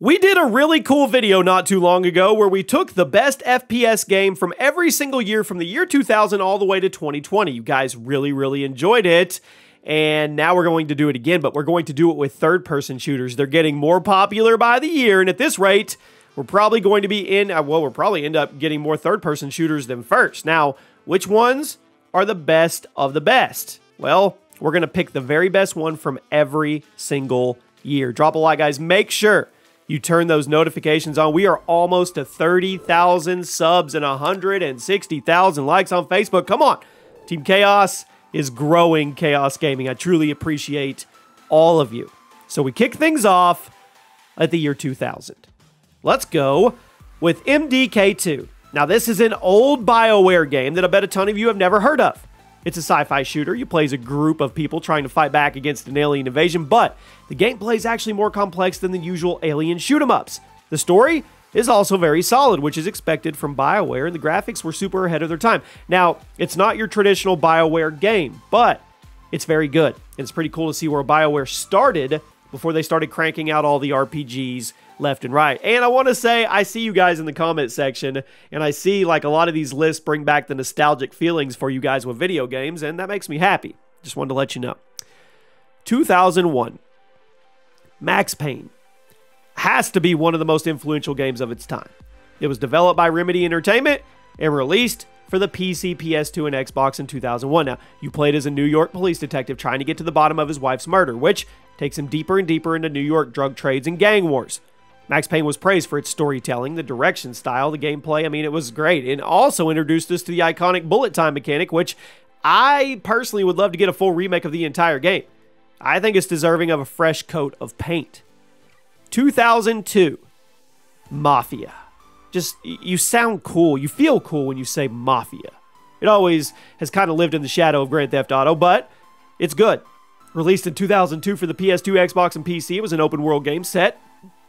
We did a really cool video not too long ago where we took the best FPS game from every single year from the year 2000 all the way to 2020. You guys really enjoyed it. And now we're going to do it again, but we're going to do it with third-person shooters. They're getting more popular by the year, and at this rate, we're probably going to be we'll probably end up getting more third-person shooters than first. Now, which ones are the best of the best? Well, we're going to pick the very best one from every single year. Drop a like, guys. Make sure you turn those notifications on. We are almost to 30,000 subs and 160,000 likes on Facebook. Come on. Team Chaos is growing Chaos Gaming. I truly appreciate all of you. So we kick things off at the year 2000. Let's go with MDK2. Now, this is an old BioWare game that I bet a ton of you have never heard of. It's a sci-fi shooter. You play as a group of people trying to fight back against an alien invasion, but the gameplay is actually more complex than the usual alien shoot-'em-ups. The story is also very solid, which is expected from BioWare, and the graphics were super ahead of their time. Now, it's not your traditional BioWare game, but it's very good. And it's pretty cool to see where BioWare started before they started cranking out all the RPGs left and right. And I want to say, I see you guys in the comment section, and I see like a lot of these lists bring back the nostalgic feelings for you guys with video games, and that makes me happy. Just wanted to let you know. 2001. Max Payne has to be one of the most influential games of its time. It was developed by Remedy Entertainment and released for the PC, PS2, and Xbox in 2001. Now, you played as a New York police detective trying to get to the bottom of his wife's murder, which takes him deeper and deeper into New York drug trades and gang wars. Max Payne was praised for its storytelling, the direction style, the gameplay. I mean, it was great. And also introduced us to the iconic bullet time mechanic, which I personally would love to get a full remake of the entire game. I think it's deserving of a fresh coat of paint. 2002, Mafia. Just, you sound cool. You feel cool when you say Mafia. It always has kind of lived in the shadow of Grand Theft Auto, but it's good. Released in 2002 for the PS2, Xbox, and PC, it was an open-world game set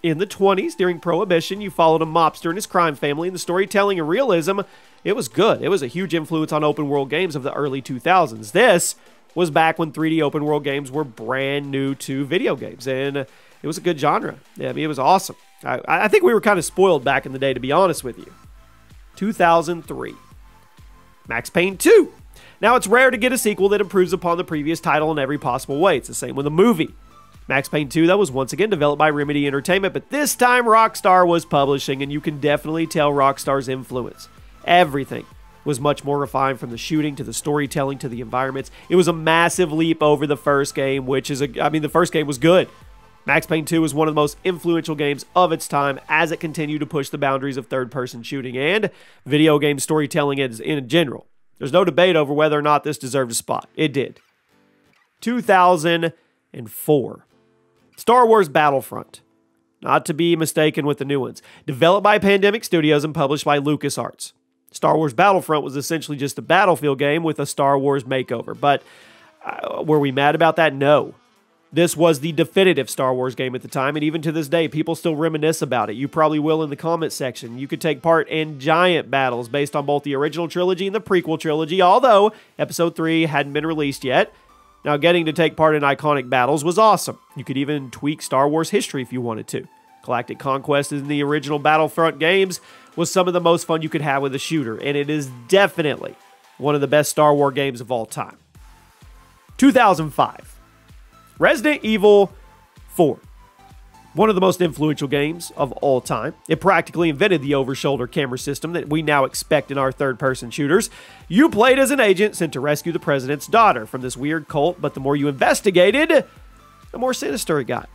in the 20s during Prohibition. You followed a mobster and his crime family, and the storytelling and realism, it was good. It was a huge influence on open-world games of the early 2000s. This was back when 3D open-world games were brand new to video games, and it was a good genre. Yeah, I mean, it was awesome. I think we were kind of spoiled back in the day, to be honest with you. 2003. Max Payne 2. Now, it's rare to get a sequel that improves upon the previous title in every possible way. It's the same with a movie. Max Payne 2, that was once again developed by Remedy Entertainment, but this time Rockstar was publishing, and you can definitely tell Rockstar's influence. Everything was much more refined, from the shooting to the storytelling to the environments. It was a massive leap over the first game, which is the first game was good. Max Payne 2 was one of the most influential games of its time as it continued to push the boundaries of third-person shooting and video game storytelling in general. There's no debate over whether or not this deserved a spot. It did. 2004. Star Wars Battlefront. Not to be mistaken with the new ones. Developed by Pandemic Studios and published by LucasArts. Star Wars Battlefront was essentially just a Battlefield game with a Star Wars makeover. But were we mad about that? No. This was the definitive Star Wars game at the time, and even to this day, people still reminisce about it. You probably will in the comment section. You could take part in giant battles based on both the original trilogy and the prequel trilogy, although Episode 3 hadn't been released yet. Now, getting to take part in iconic battles was awesome. You could even tweak Star Wars history if you wanted to. Galactic Conquest in the original Battlefront games was some of the most fun you could have with a shooter, and it is definitely one of the best Star Wars games of all time. 2005. Resident Evil 4. One of the most influential games of all time. It practically invented the over-shoulder camera system that we now expect in our third-person shooters. You played as an agent sent to rescue the president's daughter from this weird cult, but the more you investigated, the more sinister it got.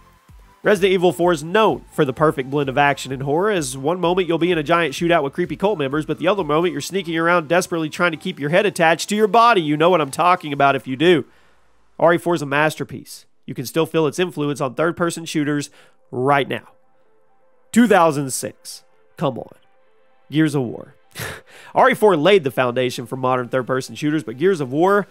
Resident Evil 4 is known for the perfect blend of action and horror, as one moment you'll be in a giant shootout with creepy cult members, but the other moment you're sneaking around desperately trying to keep your head attached to your body. You know what I'm talking about if you do. RE4 is a masterpiece. You can still feel its influence on third-person shooters right now. 2006. Come on. Gears of War. RE4 laid the foundation for modern third-person shooters, but Gears of War,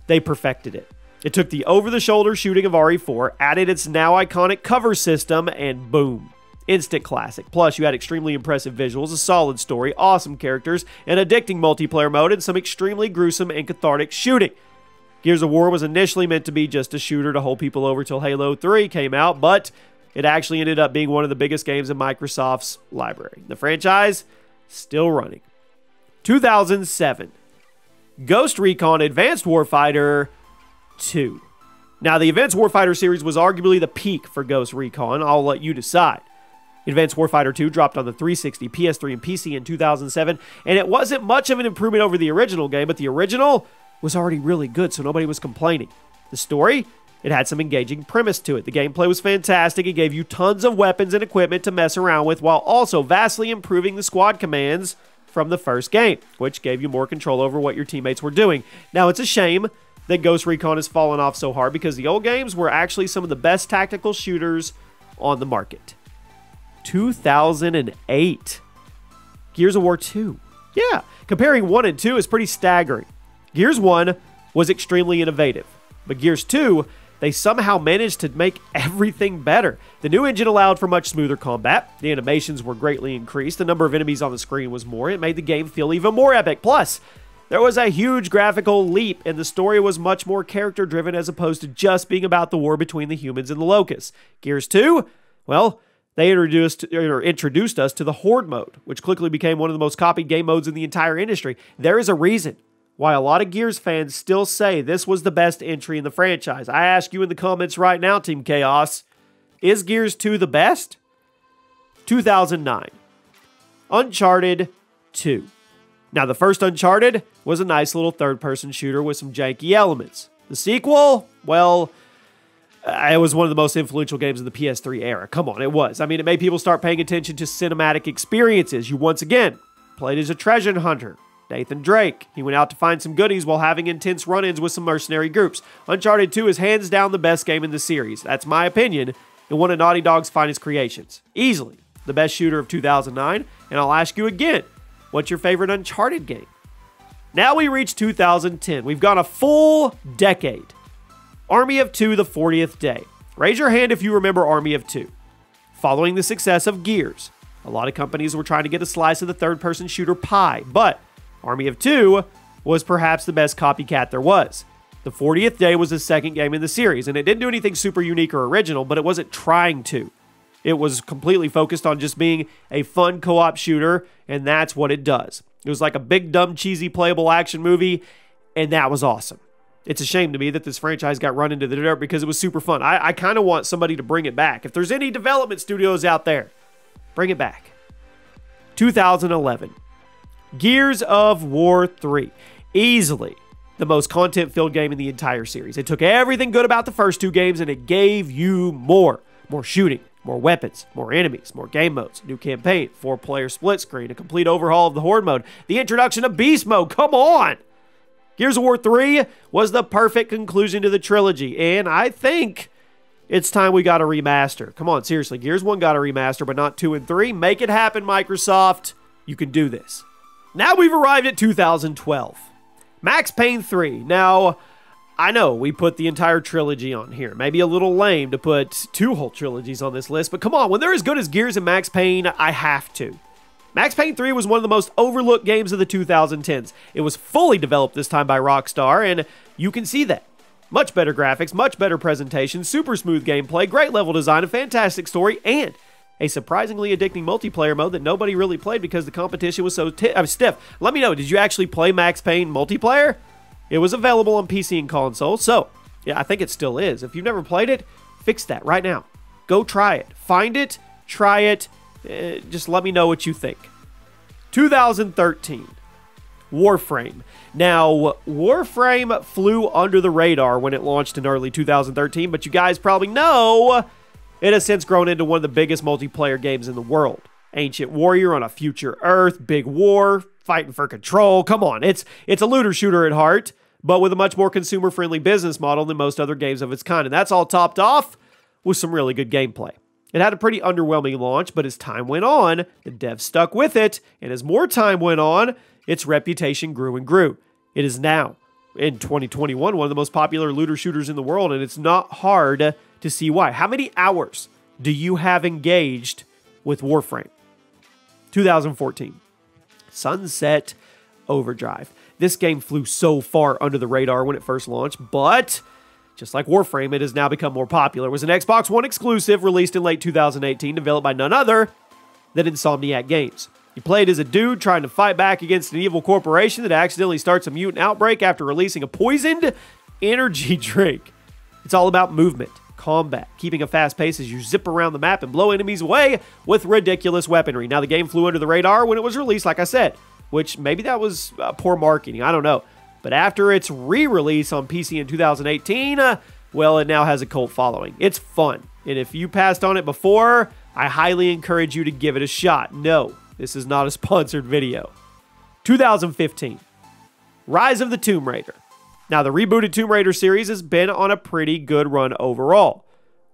they perfected it. It took the over-the-shoulder shooting of RE4, added its now iconic cover system, and boom. Instant classic. Plus, you had extremely impressive visuals, a solid story, awesome characters, an addicting multiplayer mode, and some extremely gruesome and cathartic shooting. Gears of War was initially meant to be just a shooter to hold people over till Halo 3 came out, but it actually ended up being one of the biggest games in Microsoft's library. The franchise, still running. 2007, Ghost Recon Advanced Warfighter 2. Now, the Advanced Warfighter series was arguably the peak for Ghost Recon. I'll let you decide. Advanced Warfighter 2 dropped on the 360, PS3, and PC in 2007, and it wasn't much of an improvement over the original game, but the original was already really good, so nobody was complaining. The story? It had some engaging premise to it. The gameplay was fantastic. It gave you tons of weapons and equipment to mess around with, while also vastly improving the squad commands from the first game, which gave you more control over what your teammates were doing. Now, it's a shame that Ghost Recon has fallen off so hard because the old games were actually some of the best tactical shooters on the market. 2008. Gears of War 2. Yeah, comparing 1 and 2 is pretty staggering. Gears 1 was extremely innovative, but Gears 2, they somehow managed to make everything better. The new engine allowed for much smoother combat. The animations were greatly increased. The number of enemies on the screen was more. It made the game feel even more epic. Plus, there was a huge graphical leap, and the story was much more character-driven as opposed to just being about the war between the humans and the locusts. Gears 2, well, they introduced us to the Horde mode, which quickly became one of the most copied game modes in the entire industry. There is a reason why a lot of Gears fans still say this was the best entry in the franchise. I ask you in the comments right now, Team Chaos, is Gears 2 the best? 2009. Uncharted 2. Now, the first Uncharted was a nice little third-person shooter with some janky elements. The sequel, well, it was one of the most influential games of the PS3 era. Come on, it was. I mean, it made people start paying attention to cinematic experiences. You once again played as a treasure hunter, Nathan Drake. He went out to find some goodies while having intense run-ins with some mercenary groups. Uncharted 2 is hands down the best game in the series. That's my opinion, and one of Naughty Dog's finest creations. Easily the best shooter of 2009, and I'll ask you again, what's your favorite Uncharted game? Now we reach 2010. We've gone a full decade. Army of Two, the 40th day. Raise your hand if you remember Army of Two. Following the success of Gears, a lot of companies were trying to get a slice of the third-person shooter pie, but Army of Two was perhaps the best copycat there was. The 40th day was the second game in the series, and it didn't do anything super unique or original, but it wasn't trying to. It was completely focused on just being a fun co-op shooter, and that's what it does. It was like a big, dumb, cheesy, playable action movie, and that was awesome. It's a shame to me that this franchise got run into the dirt because it was super fun. I kind of want somebody to bring it back. If there's any development studios out there, bring it back. 2011. Gears of War 3. Easily the most content-filled game in the entire series. It took everything good about the first two games and it gave you more. More shooting, more weapons, more enemies, more game modes, new campaign, 4-player split screen, a complete overhaul of the Horde mode, the introduction of Beast Mode. Come on! Gears of War 3 was the perfect conclusion to the trilogy, and I think it's time we got a remaster. Come on, seriously, Gears 1 got a remaster, but not 2 and 3. Make it happen, Microsoft. You can do this. Now we've arrived at 2012. Max Payne 3. Now, I know we put the entire trilogy on here. Maybe a little lame to put 2 whole trilogies on this list, but come on, when they're as good as Gears and Max Payne, I have to. Max Payne 3 was one of the most overlooked games of the 2010s. It was fully developed this time by Rockstar, and you can see that. Much better graphics, much better presentation, super smooth gameplay, great level design, a fantastic story, and a surprisingly addicting multiplayer mode that nobody really played because the competition was so stiff. Let me know, did you actually play Max Payne multiplayer? It was available on PC and console, so yeah, I think it still is. If you've never played it, fix that right now. Go try it. Find it, try it, just let me know what you think. 2013. Warframe. Now, Warframe flew under the radar when it launched in early 2013, but you guys probably know it has since grown into one of the biggest multiplayer games in the world. Ancient warrior on a future Earth, big war, fighting for control. Come on, it's a looter shooter at heart, but with a much more consumer-friendly business model than most other games of its kind, and that's all topped off with some really good gameplay. It had a pretty underwhelming launch, but as time went on, the devs stuck with it, and as more time went on, its reputation grew and grew. It is now, in 2021, one of the most popular looter shooters in the world, and it's not hard to see why. How many hours do you have engaged with Warframe? 2014. Sunset Overdrive. This game flew so far under the radar when it first launched, but Just like Warframe, it has now become more popular. It was an Xbox One exclusive released in late 2018, developed by none other than Insomniac Games. You played as a dude trying to fight back against an evil corporation that accidentally starts a mutant outbreak after releasing a poisoned energy drink. It's all about movement, combat, keeping a fast pace as you zip around the map and blow enemies away with ridiculous weaponry. Now, the game flew under the radar when it was released, like I said, which maybe that was poor marketing. I don't know. But after its re-release on PC in 2018, well, it now has a cult following. It's fun. And if you passed on it before, I highly encourage you to give it a shot. No, this is not a sponsored video. 2015, Rise of the Tomb Raider. Now, the rebooted Tomb Raider series has been on a pretty good run overall.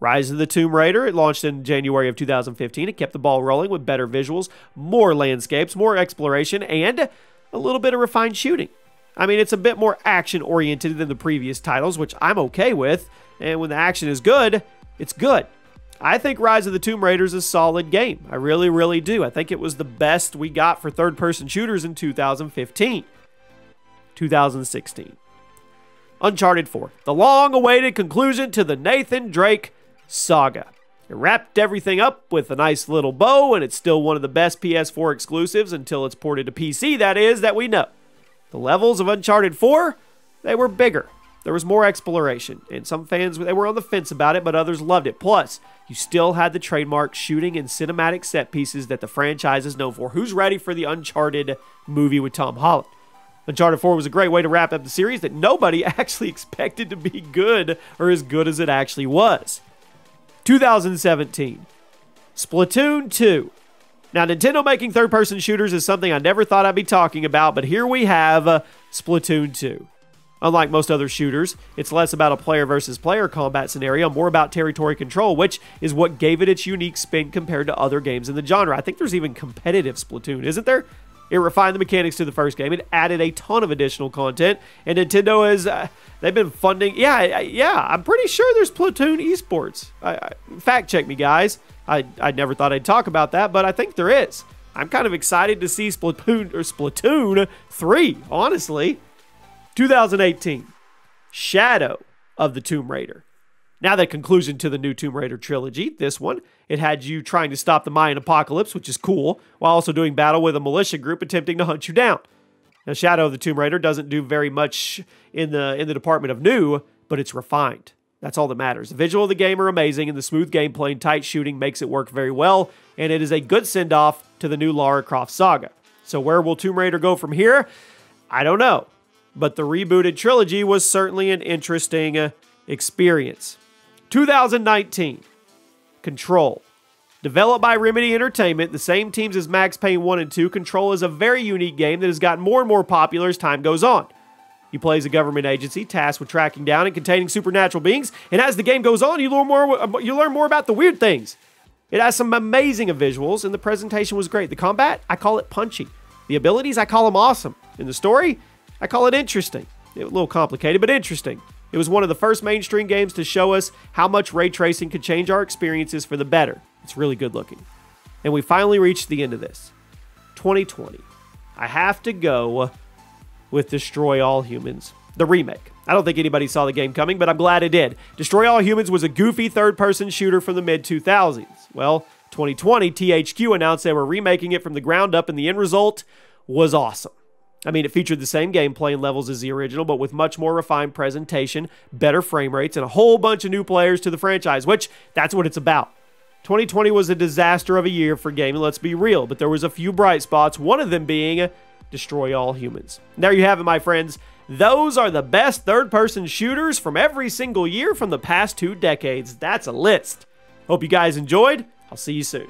Rise of the Tomb Raider, it launched in January of 2015. It kept the ball rolling with better visuals, more landscapes, more exploration, and a little bit of refined shooting. I mean, it's a bit more action-oriented than the previous titles, which I'm okay with. And when the action is good, it's good. I think Rise of the Tomb Raider is a solid game. I really, really do. I think it was the best we got for third-person shooters in 2015. 2016. Uncharted 4. The long-awaited conclusion to the Nathan Drake saga. It wrapped everything up with a nice little bow, and it's still one of the best PS4 exclusives until it's ported to PC, that is, that we know. The levels of Uncharted 4, they were bigger. There was more exploration, and some fans, they were on the fence about it, but others loved it. Plus, you still had the trademark shooting and cinematic set pieces that the franchise is known for. Who's ready for the Uncharted movie with Tom Holland? Uncharted 4 was a great way to wrap up the series that nobody actually expected to be good or as good as it actually was. 2017, Splatoon 2. Now, Nintendo making third-person shooters is something I never thought I'd be talking about, but here we have Splatoon 2. Unlike most other shooters, it's less about a player-versus-player combat scenario, more about territory control, which is what gave it its unique spin compared to other games in the genre. I think there's even competitive Splatoon, isn't there? It refined the mechanics to the first game. It added a ton of additional content, and Nintendo has, they've been funding, yeah, I'm pretty sure there's Splatoon esports. Fact check me, guys. I never thought I'd talk about that, but I think there is. I'm kind of excited to see Splatoon 3, honestly. 2018, Shadow of the Tomb Raider. Now the conclusion to the new Tomb Raider trilogy, this one, it had you trying to stop the Mayan apocalypse, which is cool, while also doing battle with a militia group attempting to hunt you down. Now, Shadow of the Tomb Raider doesn't do very much in the department of new, but it's refined. That's all that matters. The visual of the game are amazing, and the smooth gameplay and tight shooting makes it work very well, and it is a good send-off to the new Lara Croft saga. So where will Tomb Raider go from here? I don't know, but the rebooted trilogy was certainly an interesting experience. 2019, Control. Developed by Remedy Entertainment, the same teams as Max Payne 1 and 2, Control is a very unique game that has gotten more and more popular as time goes on. You play as a government agency tasked with tracking down and containing supernatural beings, and as the game goes on, you learn more about the weird things. It has some amazing visuals, and the presentation was great. The combat, I call it punchy. The abilities, I call them awesome. And the story, I call it interesting. It was a little complicated, but interesting. It was one of the first mainstream games to show us how much ray tracing could change our experiences for the better. It's really good looking. And we finally reached the end of this. 2020. I have to go with Destroy All Humans, the remake. I don't think anybody saw the game coming, but I'm glad it did. Destroy All Humans was a goofy third-person shooter from the mid-2000s. Well, 2020, THQ announced they were remaking it from the ground up, and the end result was awesome. I mean, it featured the same gameplay and levels as the original, but with much more refined presentation, better frame rates, and a whole bunch of new players to the franchise, which, that's what it's about. 2020 was a disaster of a year for gaming, let's be real, but there was a few bright spots, one of them being Destroy All Humans. And there you have it, my friends. Those are the best third-person shooters from every single year from the past 2 decades. That's a list. Hope you guys enjoyed. I'll see you soon.